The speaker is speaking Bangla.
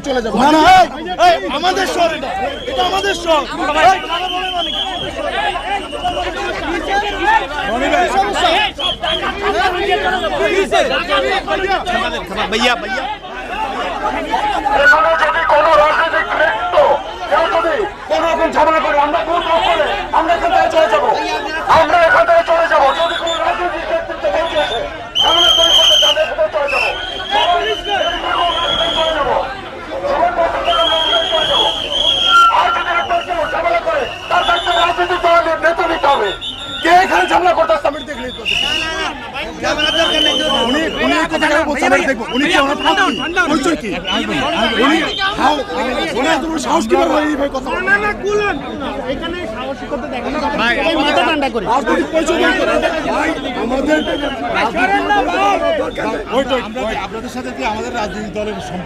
চলে যাবো। না না, আমাদের শহর, এটা আমাদের শহর। भैया भैया এখানে যদি কোনো রাজনৈতিক নেতৃত্ব কেউ যদি কোনো রকম ঝামেলা করে আমরা এখান থেকে চলে যাবো। আমরা এখান থেকে চলে যাবো। যদি কোনো রাজনৈতিক নেতৃত্ব বলছে ঝামেলা তৈরি করতে চান এখান থেকে চলে যাবো। চলে যাবো। আর যদি একবার কেউ ঝামেলা করে তার দায়িত্ব রাজনৈতিক দলের নেতা নিতে হবে। কে এখানে ঝামেলা করতে আসছে আমি দেখলে উনি কথা কেন বলছে আমি দেখবো। উনি কি ওনার পরিচয় কি? উনি সাহস কি পারবে এইভাবে কথা বলে? এখানে সাহসী করতে দেখেন না ভাই, মাথা ঠান্ডা করে রাজনৈতিক পরিচয় দেন। ভাই আমাদের আপনাদের সাথে কি আমাদের রাজনৈতিক দলের সম্পর্ক